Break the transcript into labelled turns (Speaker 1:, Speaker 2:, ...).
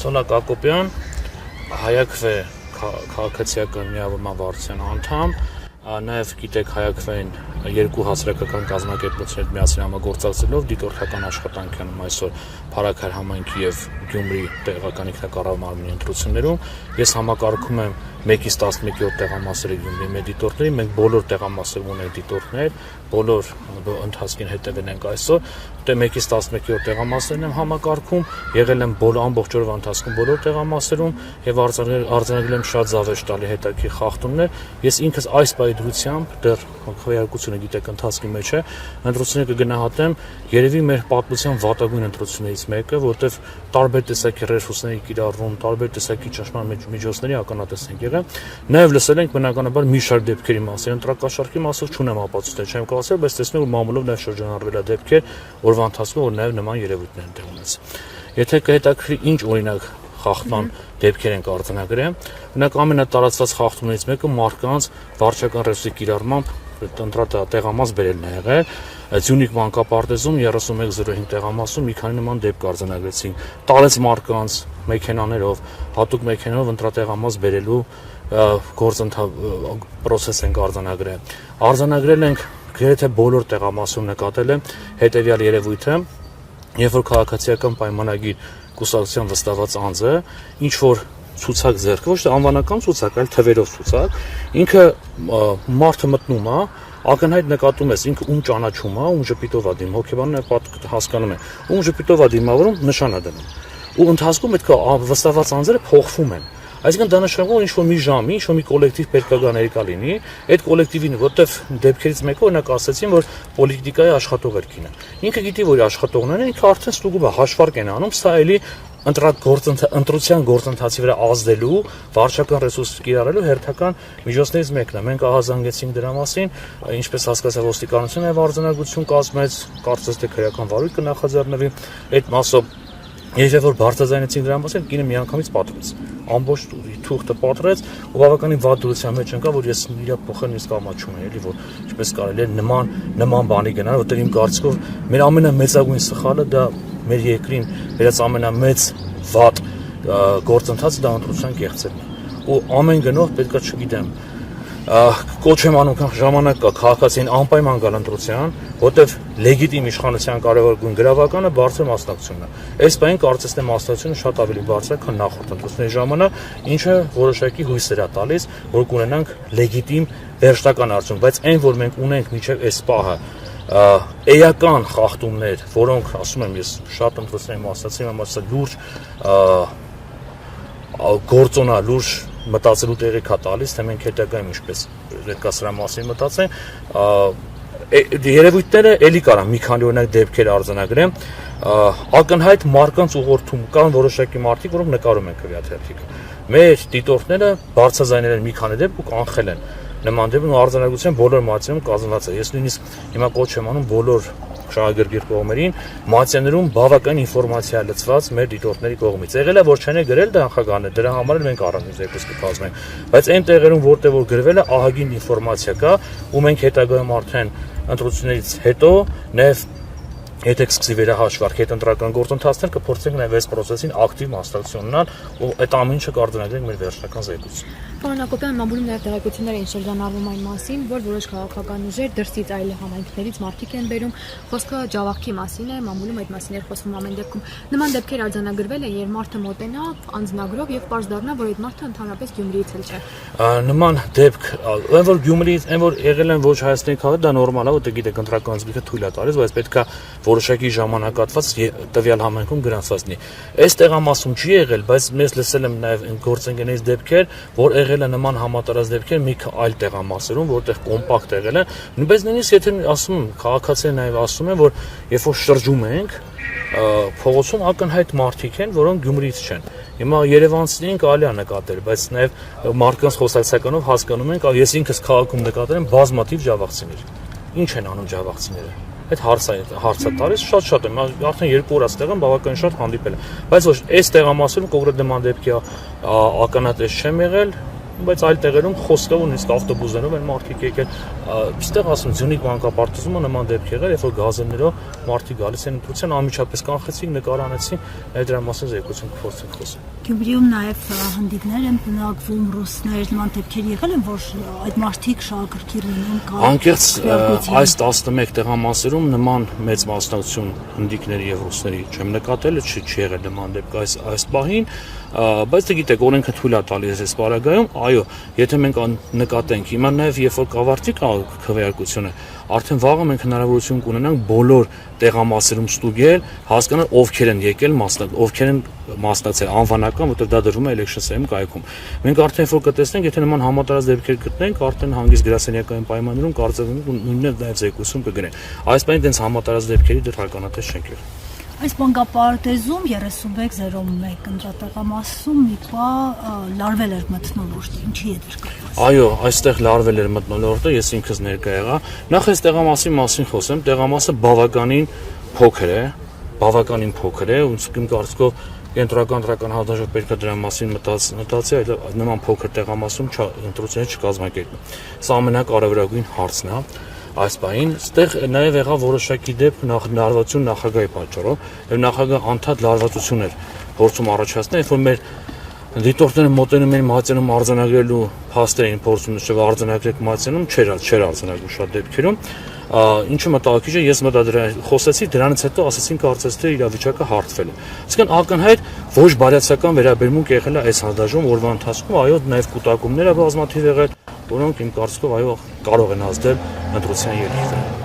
Speaker 1: Ցոլակ Ակոպյան, Հայաքվե քաղաքացիական միավորման վարչության անդամ, նաև գիտեք Հայաքվեին երկու հասարակական կազմակերպություններ միասին համագործակցելով դիտորդական աշխատանք անում այսօր Փարաքար համայնքի եւ Գյումրի տեղական ինքնակառավարման մարմնի ընտրություններում ես համակարգում եմ 1-ից 11-րդ տեղամասերի Գյումրի մեր դիտորդների, մենք բոլոր տեղամասերում ունենք դիտորդներ, բոլոր ընթացքին հետևել ենք այսօր, դե 1-ից 11-րդ տեղամասերն եմ համակարգում, եղել եմ ամբողջ օրվա ընթացքում բոլոր տեղամասերում եւ արձանագրել եմ շատ զավեշ տալի հետաքրքիր խախտումներ, ես ինքս այս պայդրությամբ դեռ քվեարկությունը գիտեք ընթացքի մեջ է, ընտրությունները կգնահատեմ երևի մեր պատմության վատագույն ընտրություններից մեկը, որտեղ տարբեր տեսակի ռեսուրսների կիրառում, տարբեր տեսակի ճնշման միջոցների ականատես ենք եղել, նաև լսել ենք բնականաբար մի շարք դեպքերի մասին, ընտրակաշառքի մասին չունեմ ապացույցներ, չեմ կարող ասել, բայց տեսնում եմ մամուլով նաև շրջանառվել է դեպքեր, օրվա ընթացքում որ նաև նման երևույթներ են տեղ ունեցել։ Եթե կհետաքրքրի ինչ օրինակ խախտման դեպքեր են արձանագրել, օրինակ ամենատարածված խախտումներից մեկը մարդկանց վարչական ռեսուրսի կիրառմամբ տեղամաս բերելն է եղել, Ձյունիք մանկապարտեզում 3105 տեղամասում մի քանի նման դեպք արձանագրեցին, տալեց մարդկանց մեքենաներով, հատուկ մեքենաներով ընտրատեղամաս բերելու պրոցես ենք արձանագրել։ Արձանագրել ենք գրեթե բոլոր տեղամասում նկատել եմ հետևյալ երևույթը, երբ որ քաղաքացիական պայմանագիր կուսակցության վստահված անձը ինչ որ ցուցակ ձեռք, ոչ թե անվանական ցուցակ, այլ թվերով ցուցակ, ինքը մարդը մտնում է, ակնհայտ նկատում ես ինքը ում ճանաչում է, ում ժպիտով է դիմում, հոգեբանն հասկանում է, ում ժպիտով է դիմավորում, նշան է դնում։ Ու ընթացքում այդ վստահված անձերը փոխվում են։ Այսինքն դա նշանակում է ինչ-որ մի ժամի, ինչ-որ մի կոլեկտիվ պետք է գա ներկա լինի, այդ կոլեկտիվին, որտեվ դեպքերից մեկը օրինակ ասացին, որ պոլիտիկայի աշխատողերքին է։ Ինքը գիտի, որ աշխատողներն են, ինքը արդեն ստուգում է, հաշվարկ են անում, սա էլի ընտրության գործընթացի վրա ազդելու, վարչական ռեսուրս կիրառելու հերթական միջոցներից մեկն է։ Մենք ահազանգեցինք դրա մասին, ինչպես հասկացա ոստիկանությունը եւ արձանագրություն կազմեց, կարծես թե քրեական վարույթ կնախաձեռնվի այդ մասով։ Երբ որ բարձրաձայնեցին դրա մասին, կինը միանգամից պատրեց։ Ամբողջ թուղթը պատրեց ու բավականին վատ դրության մեջ ընկա, որ ես իր փոխեն իսկ ամաչում եմ, էլի որ ինչպես կարելի է նման բանի գնալ, որտեղ իմ կարծիքով մեր ամենամեծագույն սխալը դա մեր երկրին վերած ամենամեծ վատ գործընթացը դա ընտրության կեղծելն է։ Ու ամեն գնով պետքա չգիտեմ կոչ եմ անում ժամանակ կա քաղաքացին անպայման գալ ընտրության, որտեղ լեգիտիմ իշխանության կարևորագույն գրավականը բարձր մասնակցությունն է։ Այս բանին կարծես թե մասնակցությունը շատ ավելի բարձր է, քան նախորդ ընտրությունների ժամանակ, ինչը որոշակի հույսեր է տալիս, որ կունենանք լեգիտիմ վերջնական արդյունք, բայց այն, որ մենք ունենք մինչև այս պահը էական խախտումներ, որոնք ասում եմ ես շատ ընտրությունների մասնակցել եմ, ասա լուրջ գործոնա, լուրջ մտածելու տեղիք է տալիս, թե մենք հետագայում ինչպես պետք է սրա մասին մտածենք, երևույթները էլի կարան մի քանի օրինակ դեպքեր արձանագրեմ, ակնհայտ մարդկանց ուղղորդում կան որոշակի մարդիկ, որոնք նկարում են քվեաթերթիկը։ Մեր դիտորդները բարձրաձայնել են մի քանի դեպք ու կանխել են նման դեպքն ու արձանագրության բոլոր մատյաներում կազմված է։ Ես նույնիսկ հիմա կոչ եմ անում բոլոր շահագրգիռ կողմերին մատյաներում բավական ինֆորմացիա լցված մեր դիտորդների կողմից։ Եղել է որ չեն գրել դա նախագահն է, դրա համար էլ մենք առանձին զեկույց կկազմենք, բայց այն տեղերում որտեղ որ գրվել է ահագին ինֆորմացիա կա ու մենք հետագայում արդեն ընտրություններից հետո նաև եթե կսկսի վերահաշվարկ հետընտրական գործընթացներ կփորձենք նաև այս process-ին ակտիվ մասնակցություն ունենալ ու այդ ամեն ինչը կարձանագրենք մեր վերջնական զեկույցում։
Speaker 2: Պարոն Ակոպյան, մամուլում նաև տեղեկություններ են շրջանառվում այն մասին, որ որոշ քաղաքական ուժեր դրսից այլ համայնքներից մարդիկ են բերում, խոսքը Ջավախքի մասին է, մամուլում այդ մասին էր խոսվում ամեն դեպքում։ Նման դեպքեր արձանագրվել են, երբ մարդը մոտենա անձնագրով եւ պարզ դառնա, որ այդ մարդը ընդհանրապես Գյումրիից էլ չէ։
Speaker 1: Նման դեպք, այն որ Գյումրիից, այն որ եղել են ոչ Հայաստանի քաղաք, դա նորմալ է, որտեղ գիտեք ընտրական զգիքը թույլ է տալիս, բայց պետքա որոշակի ժամանակատված տվյալ համայնքում գրանցված լինի։ Այս տեղամասում չի եղել, բայց մեզ լսել եմ նաև գործընկերներից դեպքեր, որ եղել է նման համատարած դեպքեր մի այլ տեղամասերում, որտեղ կոմպակտ եղել է։ Նույնպես նույնիսկ եթե ասում եմ, քաղաքացիները նաև ասում են, որ երբ որ շրջում ենք փողոցում ակնհայտ մարդիկ են, որոնք Գյումրիից չեն։ Հիմա Երևանցիներին կարելի է նկատել, բայց նաև մարդկանց խոսակցականով հասկանում ենք, ես ինքս քաղաքում նկատել եմ բազմաթիվ ջավախցիներ։ Ինչ են անում ջավախցիները։ Այդ հարցը տալիս շատ եմ, արդեն 2 օր այստեղ եմ բավական շատ հանդիպել եմ, բայց ոչ այս տեղամասում կոնկրետ նման դեպքի ականատես չեմ եղել, բայց այլ տեղերում խոսքը ու նույնիսկ ավտոբուսներով են մարդիկ եկել, այստեղ ասում Ձյունիք մանկապարտեզումը նման դեպք եղել, երբ որ գազելներով մարդիկ գալիս են ընտրության, անմիջապես կանխեցին, նկարանեցին, այդ դրա մասին զեկուցում կփորձենք խոսել։
Speaker 3: Գյումրիում նաև հանդիպներ են բնակվում ռուսներ, նման դեպքեր եղել են, որ այդ մարդիկ շահագրգիռ լինեն կամ
Speaker 1: անկեղծ այս 11 տեղամասերում նման մեծ մասնակցություն հնդիկների եւ ռուսների չեմ նկատել, չի եղել նման դեպք այս պահին, բայց դե գիտեք, օրենքը թույլ է տալիս այս պարագայում, այո, եթե մենք նկատենք, հիմա նաև երբ որ կավարտի քվեարկությունը, արդեն վաղը մենք հնարավորություն կունենանք բոլոր տեղամասերում ստուգել, հասկանալ ովքեր են եկել, ովքեր են մասնակցել անվանական, որտեղ դա դրվում է election-ում կայքում։ Մենք արդեն որ կտեսնենք, եթե նման համատարած դեպքեր գտնենք, արդեն հանգիստ գրասենյակային պայմաններում կարծեմ նույնն է նաև զեկուցում կգրեն։ Այս բանը դենց համատարած դեպքերի դեռ ականատես չենք եղել։
Speaker 3: Այս մանկապարտեզում 3101 ընտրատեղամասում մի պա լարվել էր մթնոլորտը, ինչի հետ էր կապված։
Speaker 1: Այո, այստեղ լարվել էր մթնոլորտը, ես ինքս ներկա եղա։ Նախ այս տեղամասի մասին խոսեմ, տեղամասը բավականին փոքր է, իմ կարծիքով կենտրոնական հանդիժով պետք է դրա մասին մտածի, այլ նման փոքր տեղամասում ընտրություններ չկազմակերպի։ Սա ամենակարևորագույն հարցն է։ Այս բանին, այստեղ նաև եղավ որոշակի դեպք լարվածություն նախագահի պատճառով, եւ նախագահը անդադ լարվածություն էր փորձում առաջացնել, երբ որ մեր դիտորդները մոտենում էին մատյանում արձանագրելու փաստեր էին փորձում նշել արձանագրեք մատյանում, չէր արձանագրում շատ դեպքերում, ինչը մտահոգիչ է, ես խոսեցի, դրանից հետո ասացին կարծես թե իրավիճակը հարթվել է։ Այսինքն ակնհայտ ոչ բարյացակամ վերաբերմունք եղել է այս հանդիժում օրվա ընթացքում, այո, նաև կուտակումներ է բազմաթիվ եղել, որոնք իմ կարծիքով այո կարող են ազդել ընտրության ելույթին։